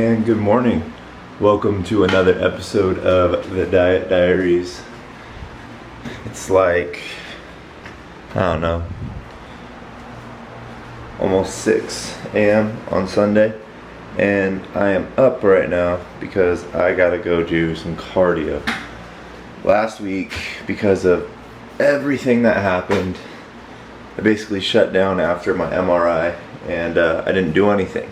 and good morning. Welcome to another episode of the Diaries. It's like, I don't know, almost 6 a.m. on Sunday, and I am up right now because I gotta go do some cardio. Last week, because of everything that happened, I basically shut down after my MRI, and I didn't do anything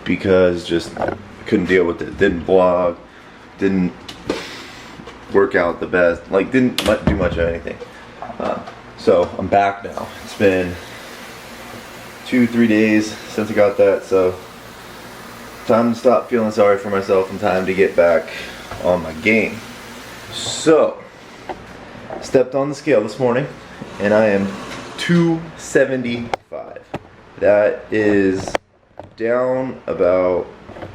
because just I couldn't deal with it. Didn't vlog, didn't work out the best, like didn't do much of anything. So I'm back now. It's been 2-3 days since I got that, so time to stop feeling sorry for myself and time to get back on my game. So stepped on the scale this morning and I am 275. That is down about,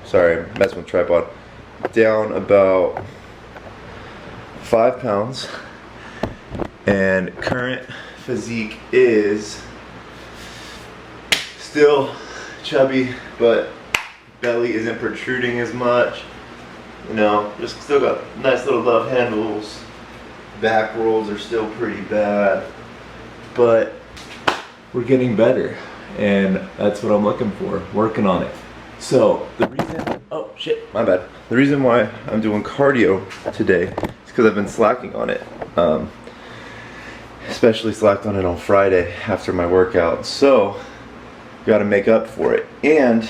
sorry, I'm messing with tripod, down about 5 pounds, and current physique is still chubby, but belly isn't protruding as much, you know, just still got nice little love handles, back rolls are still pretty bad, but we're getting better, and that's what I'm looking for, working on it. So the reason, oh shit, my bad. The reason why I'm doing cardio today is because I've been slacking on it. Especially slacked on it on Friday after my workout. So got to make up for it. And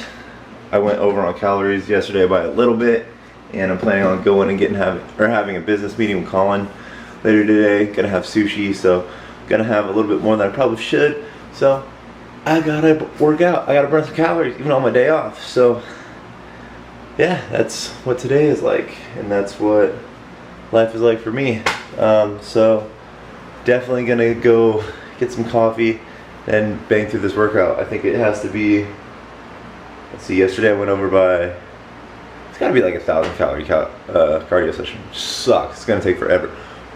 I went over on calories yesterday by a little bit, and I'm planning on going and having a business meeting with Colin later today. Gonna have sushi, so gonna have a little bit more than I probably should. So I gotta work out. I gotta burn some calories even on my day off. So yeah, that's what today is like, and that's what life is like for me. So definitely gonna go get some coffee and bang through this workout. I think it has to be, let's see, yesterday I went over by, it's gotta be like 1,000 calorie cardio session. Sucks, it's gonna take forever,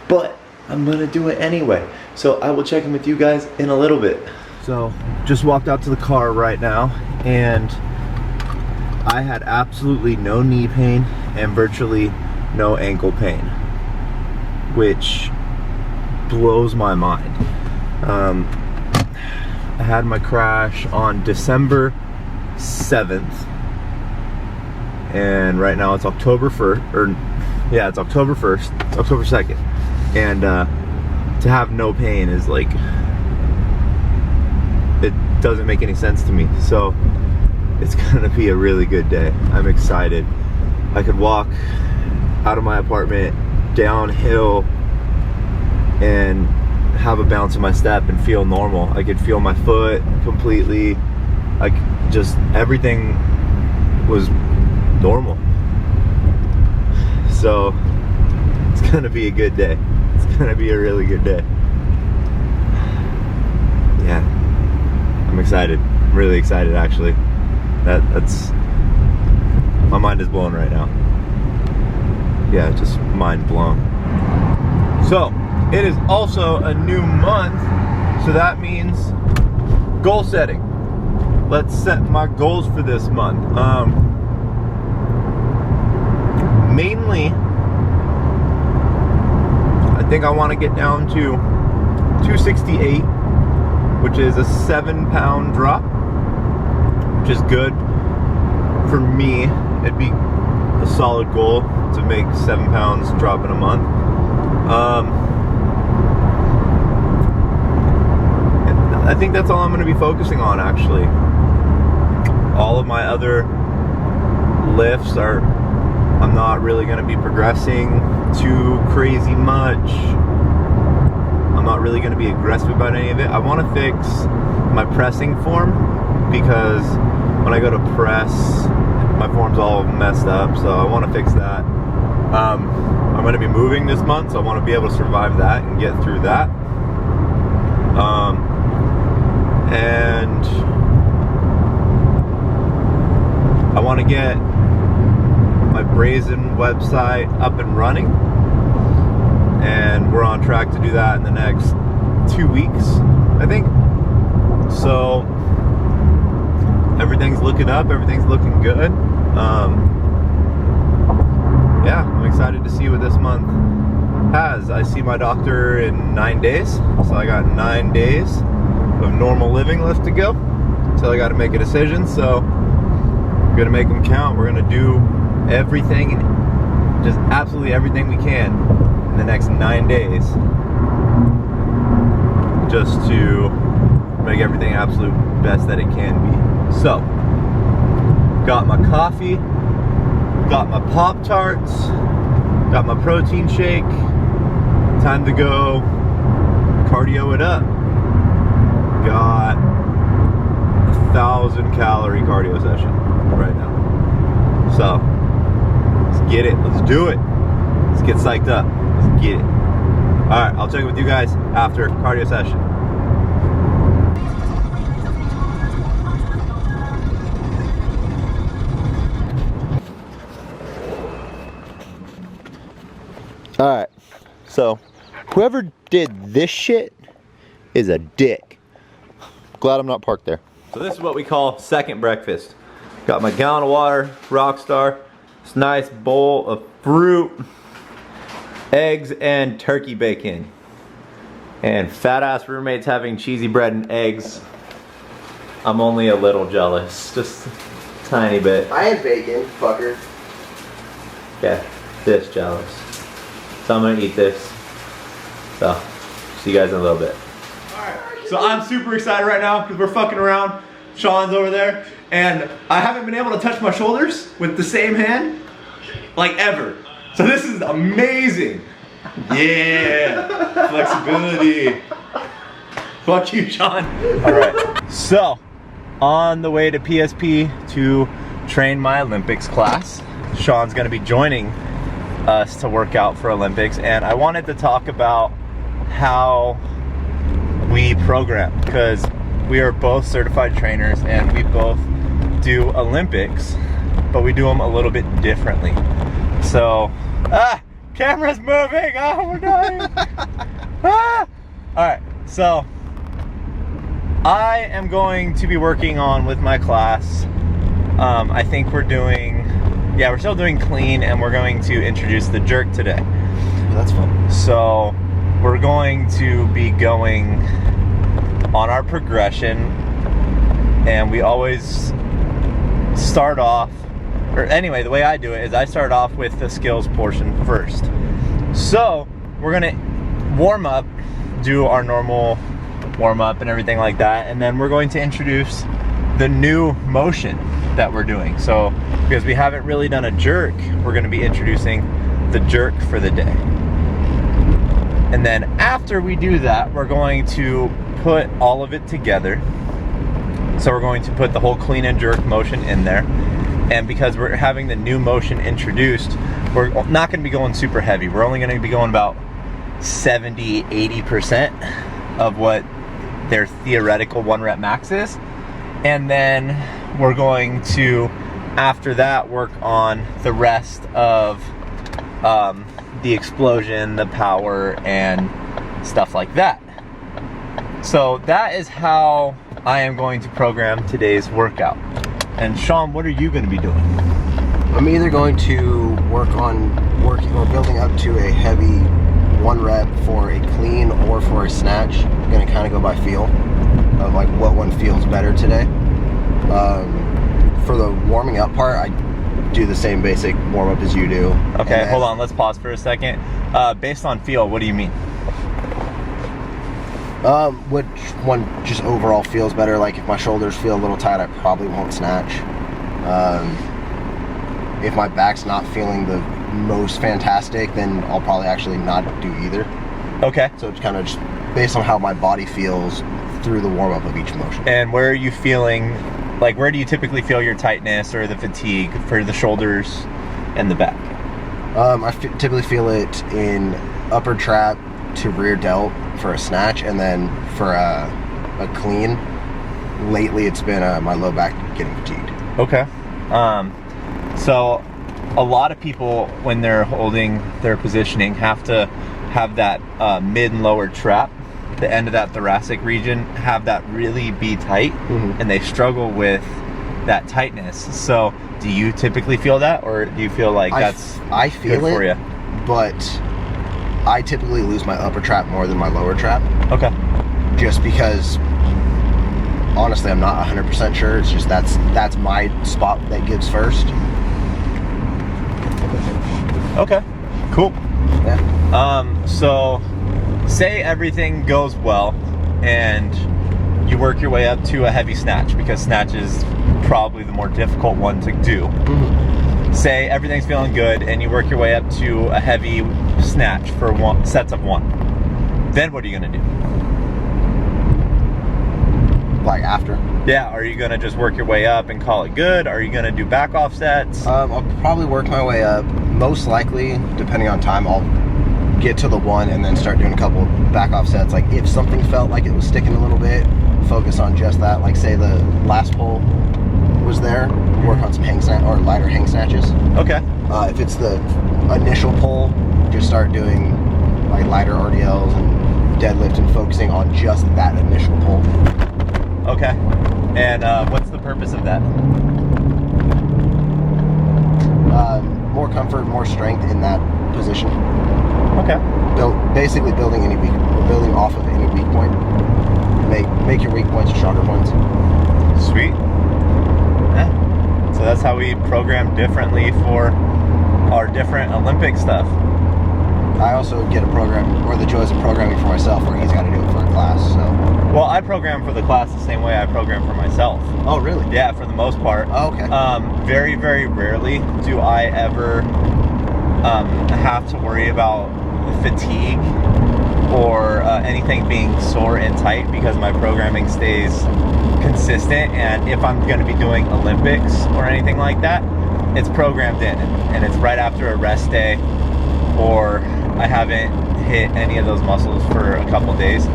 but I'm gonna do it anyway. So I will check in with you guys in a little bit. So just walked out to the car right now, and I had absolutely no knee pain and virtually no ankle pain, which blows my mind. I had my crash on December 7th, and right now it's October 1st, or yeah, it's October 1st, it's October 2nd, and to have no pain is like, it doesn't make any sense to me. So it's gonna be a really good day. I'm excited. I could walk out of my apartment downhill and have a bounce in my step and feel normal. I could feel my foot completely, like just everything was normal. So it's gonna be a good day. It's gonna be a really good day. Yeah, I'm excited. I'm really excited actually. That's my mind is blown right now. Yeah, just mind blown. So it is also a new month, so that means goal setting. Let's set my goals for this month. Mainly, I think I want to get down to 268, which is a 7-pound drop, which is good for me. It'd be a solid goal to make 7 pounds drop in a month. I think that's all I'm going to be focusing on, actually. All of my other lifts are, I'm not really going to be progressing too crazy much. I'm not really going to be aggressive about any of it. I want to fix my pressing form, because when I go to press, my form's all messed up, so I want to fix that. I'm going to be moving this month, so I want to be able to survive that and get through that. And I want to get my BRZn website up and running, and we're on track to do that in the next 2 weeks, I think. So everything's looking up, everything's looking good. yeah, I'm excited to see what this month has. I see my doctor in 9 days, so I got 9 days of normal living left to go until I got to make a decision. So I'm gonna make them count. We're gonna do everything, just absolutely everything we can in the next 9 days, just to make everything absolute best that it can be. So, got my coffee, got my Pop-Tarts, got my protein shake. Time to go cardio it up. Got 1,000 calorie cardio session right now. So, let's get it. Let's do it. Let's get psyched up. Let's get it. Alright, I'll check in with you guys after cardio session. Alright, so whoever did this shit is a dick. Glad I'm not parked there. So this is what we call second breakfast. Got my gallon of water, Rockstar, this nice bowl of fruit, eggs, and turkey bacon. And fat ass roommates having cheesy bread and eggs. I'm only a little jealous, just a tiny bit. I had bacon, fucker. Yeah, this jealous. So I'm gonna eat this. So, see you guys in a little bit. Alright, so I'm super excited right now because we're fucking around. Sean's over there, and I haven't been able to touch my shoulders with the same hand, like ever. So this is amazing. Yeah, flexibility. Fuck you, Sean. Alright, so on the way to PSP to train my Olympics class. Sean's gonna be joining us to work out for Olympics, and I wanted to talk about how we program, because we are both certified trainers and we both do Olympics, but we do them a little bit differently. So, camera's moving, we're dying. Alright, so I am going to be working on with my class, I think we're still doing clean, and we're going to introduce the jerk today. That's fun. So we're going to be going on our progression, and we always start off, or anyway, the way I do it is I start off with the skills portion first. So we're gonna warm up, do our normal warm up and everything like that, and then we're going to introduce the new motion that we're doing. So because we haven't really done a jerk, we're going to be introducing the jerk for the day. And then after we do that, we're going to put all of it together. So we're going to put the whole clean and jerk motion in there. And because we're having the new motion introduced, we're not going to be going super heavy. We're only going to be going about 70-80% of what their theoretical 1 rep max is. And then we're going to, after that, work on the rest of the explosion, the power, and stuff like that. So that is how I am going to program today's workout. And Sean, what are you going to be doing? I'm either going to work on building up to a heavy 1 rep for a clean or for a snatch. I'm going to kind of go by feel of like what one feels better today. For the warming up part, I do the same basic warm up as you do. Okay, hold on, let's pause for a second. Based on feel, what do you mean? Which one just overall feels better? Like if my shoulders feel a little tight, I probably won't snatch. If my back's not feeling the most fantastic, then I'll probably actually not do either. Okay. So it's kind of just based on how my body feels through the warm up of each motion. And where are you feeling, like where do you typically feel your tightness or the fatigue for the shoulders and the back? I typically feel it in upper trap to rear delt for a snatch, and then for a clean, lately it's been my low back getting fatigued. Okay. So a lot of people, when they're holding their positioning, have to have that mid and lower trap, the end of that thoracic region, have that really be tight, and they struggle with that tightness. So do you typically feel that, or do you feel like I feel good it for you? But I typically lose my upper trap more than my lower trap. Okay. Just because, honestly, I'm not 100% sure. It's just that's my spot that gives first. Okay. Cool. Yeah. So say everything goes well and you work your way up to a heavy snatch, because snatch is probably the more difficult one to do. Mm-hmm. Say everything's feeling good and you work your way up to a heavy snatch for sets of 1. Then what are you gonna do? Like after? Yeah, are you gonna just work your way up and call it good? Are you gonna do back off sets? I'll probably work my way up. Most likely, depending on time, I'll get to the 1 and then start doing a couple back off sets. Like if something felt like it was sticking a little bit, focus on just that. Like say the last pull was there, work on some hang snatch or lighter hang snatches. Okay. If it's the initial pull, just start doing like lighter RDLs and deadlift and focusing on just that initial pull. Okay. And what's the purpose of that? More comfort, more strength in that position. Okay. Basically building off of any weak point. Make your weak points stronger points. Sweet. Yeah. So that's how we program differently for our different Olympic stuff. I also get a program, or the joys of programming for myself, where he's got to do it for a class. So. Well, I program for the class the same way I program for myself. Oh, really? Yeah, for the most part. Oh, okay. Very, very rarely do I ever have to worry about fatigue or anything being sore and tight, because my programming stays consistent. And if I'm going to be doing Olympics or anything like that, it's programmed in, and it's right after a rest day, or I haven't hit any of those muscles for a couple days.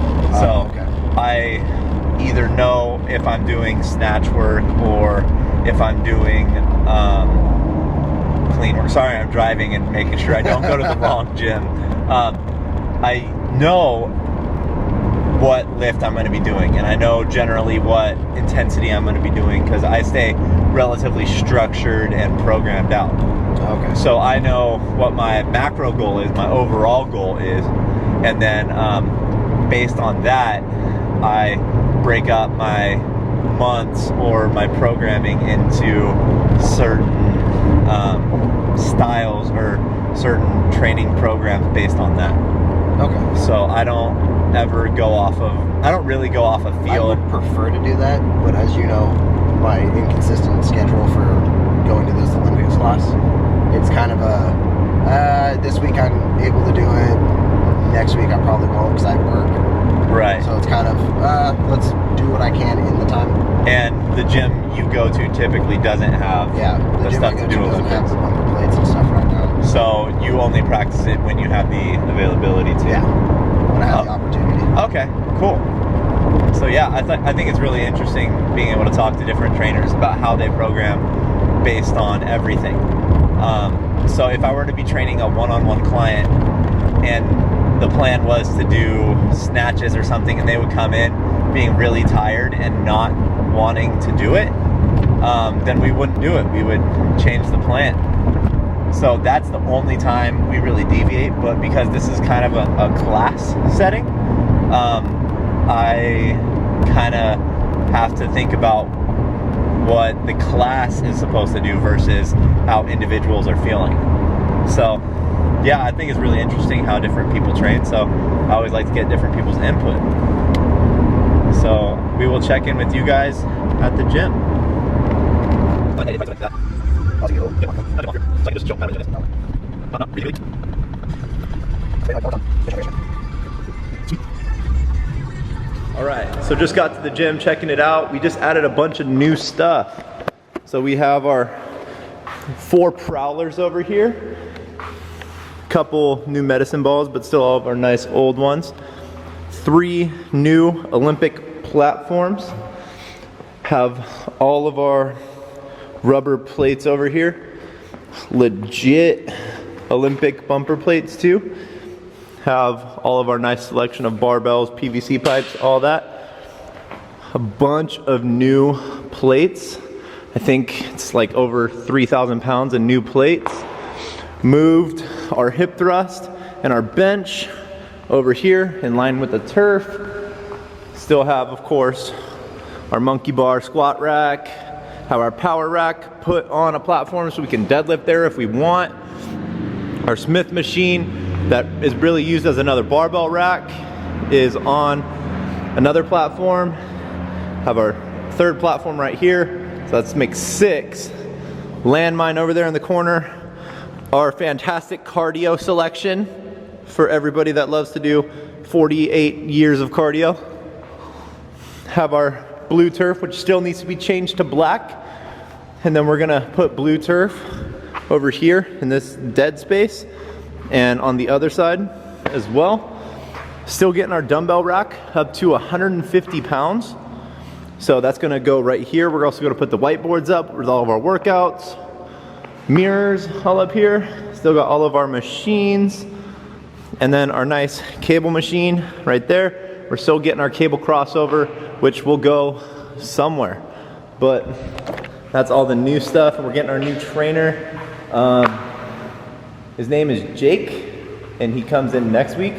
So okay. I either know if I'm doing snatch work or if I'm doing clean work. Sorry, I'm driving and making sure I don't go to the wrong gym. I know what lift I'm going to be doing, and I know generally what intensity I'm going to be doing, because I stay relatively structured and programmed out. Okay. So I know what my macro goal is, my overall goal is, and then based on that, I break up my months or my programming into certain styles or certain training programs based on that. Okay. So I don't ever go off of, I don't really go off of I field. would prefer to do that, but as you know, my inconsistent schedule for going to this Olympics class, it's kind of a, this week I'm able to do it, next week I probably won't because I work. Right. So it's kind of, let's do what I can in the time. And the gym you go to typically doesn't have the gym stuff I go to do doesn't have Olympics. the bumper plates and stuff right now. So you only practice it when you have the availability to. Yeah, when I have the opportunity. Okay, cool. So yeah, I think it's really interesting being able to talk to different trainers about how they program based on everything. So if I were to be training a one-on-one client and the plan was to do snatches or something, and they would come in being really tired and not wanting to do it, then we wouldn't do it. We would change the plan. So that's the only time we really deviate. But because this is kind of a class setting, I kind of have to think about what the class is supposed to do versus how individuals are feeling. So yeah, I think it's really interesting how different people train. So I always like to get different people's input. So we will check in with you guys at the gym. All right, so just got to the gym, checking it out. We just added a bunch of new stuff. So we have our 4 prowlers over here. Couple new medicine balls, but still all of our nice old ones. 3 new Olympic platforms. Have all of our rubber plates over here. Legit Olympic bumper plates too. Have all of our nice selection of barbells, PVC pipes, all that. A bunch of new plates I think it's like over 3,000 pounds in new plates. Moved our hip thrust and our bench over here in line with the turf. Still have, of course, our monkey bar squat rack, have our power rack put on a platform so we can deadlift there if we want. Our Smith machine that is really used as another barbell rack is on another platform. Have our third platform right here, so that makes 6. Landmine over there in the corner. Our fantastic cardio selection for everybody that loves to do 48 years of cardio. Have our blue turf, which still needs to be changed to black. And then we're gonna put blue turf over here in this dead space and on the other side as well. Still getting our dumbbell rack up to 150 pounds. So that's gonna go right here. We're also gonna put the whiteboards up with all of our workouts. Mirrors all up here. Still got all of our machines. And then our nice cable machine right there. We're still getting our cable crossover, which will go somewhere. But that's all the new stuff. And we're getting our new trainer. His name is Jake, and he comes in next week.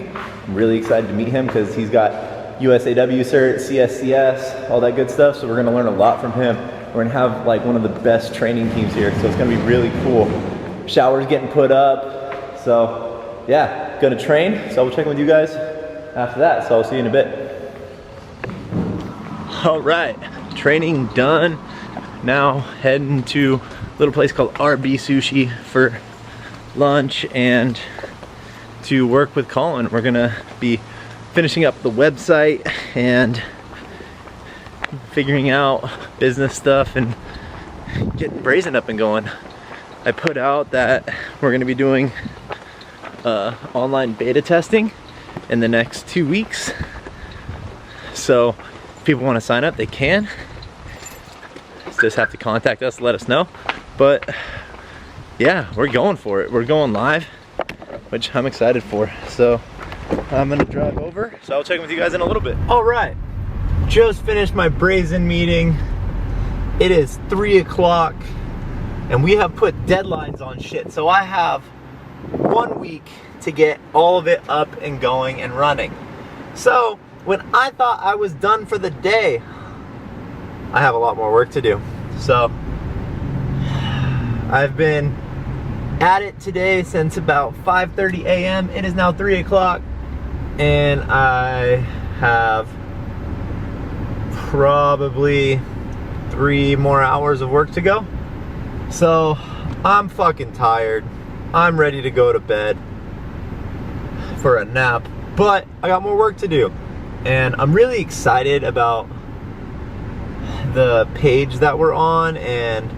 I'm really excited to meet him because he's got USAW cert, CSCS, all that good stuff. So we're gonna learn a lot from him. We're gonna have like one of the best training teams here, so it's gonna be really cool. Showers getting put up, so yeah, gonna train. So we'll check in with you guys after that. So I'll see you in a bit. All right, training done. Now heading to a little place called RB Sushi for lunch and to work with Colin. We're gonna be finishing up the website and figuring out business stuff and getting BRZn up and going. I put out that we're gonna be doing online beta testing in the next 2 weeks. So if people wanna sign up, they can. Just have to contact us, let us know. But yeah, we're going for it. We're going live, which I'm excited for. So I'm gonna drive over. So I'll check in with you guys in a little bit. All right. Just finished my BRZn meeting. It is 3 o'clock and we have put deadlines on shit. So I have 1 week to get all of it up and going and running. So when I thought I was done for the day, I have a lot more work to do. So I've been at it today since about 5:30 a.m. It is now 3 o'clock and I have probably 3 more hours of work to go. So I'm fucking tired. I'm ready to go to bed for a nap, but I got more work to do. And I'm really excited about the page that we're on, and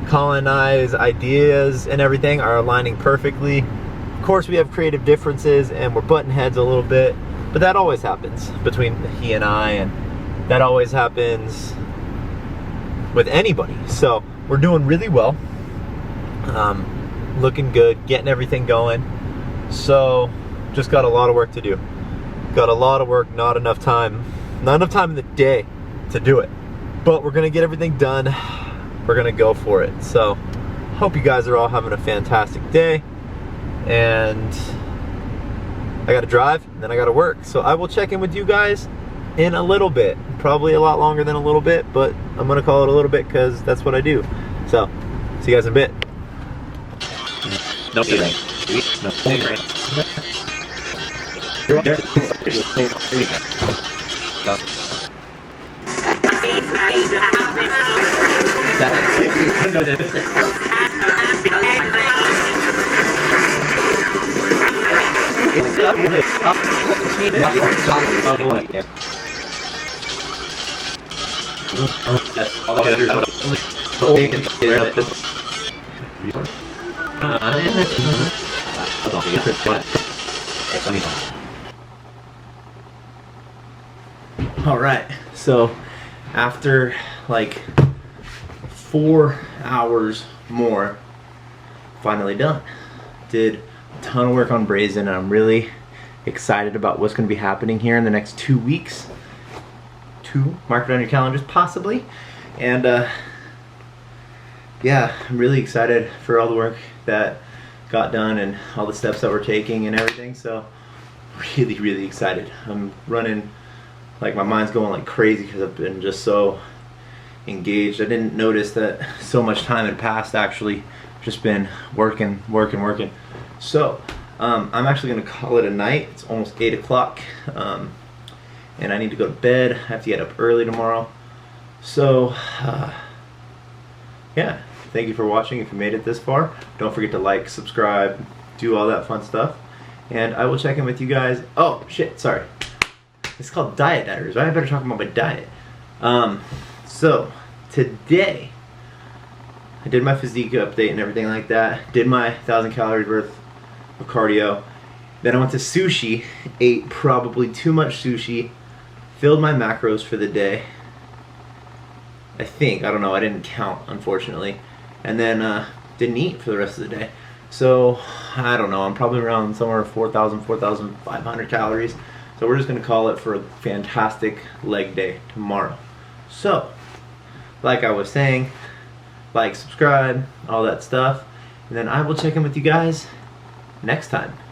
Colin and I's ideas and everything are aligning perfectly. Of course, we have creative differences and we're butting heads a little bit, but that always happens between he and I, and that always happens with anybody. So we're doing really well, looking good, getting everything going. So just got a lot of work to do. Got a lot of work, not enough time in the day to do it. But we're gonna get everything done. We're gonna go for it. So hope you guys are all having a fantastic day. And I gotta drive, and then I gotta work. So I will check in with you guys in a little bit. Probably a lot longer than a little bit, but I'm gonna call it a little bit because that's what I do. So see you guys in a bit. No, All right, so after like 4 hours more, finally done. Did a ton of work on BRZn, and I'm really excited about what's going to be happening here in the next 2 weeks. Mark it on your calendars, possibly. And yeah, I'm really excited for all the work that got done and all the steps that we're taking and everything. So really excited. I'm running, like my mind's going like crazy because I've been just so engaged. I didn't notice that so much time had passed, actually. Just been working. So I'm actually gonna call it a night. It's almost 8 o'clock, and I need to go to bed. I have to get up early tomorrow. So yeah, thank you for watching. If you made it this far, don't forget to like, subscribe, do all that fun stuff, and I will check in with you guys. Oh shit, sorry. It's called Diet Diaries, right? I better talk about my diet. So today I did my physique update and everything like that. Did my 1,000 calories worth of cardio. Then I went to sushi, ate probably too much sushi, filled my macros for the day. I think, I don't know, I didn't count, unfortunately. And then didn't eat for the rest of the day. So I don't know, I'm probably around somewhere 4,000, 4,500 calories. So we're just gonna call it for a fantastic leg day tomorrow. So, like I was saying, like, subscribe, all that stuff, and then I will check in with you guys next time.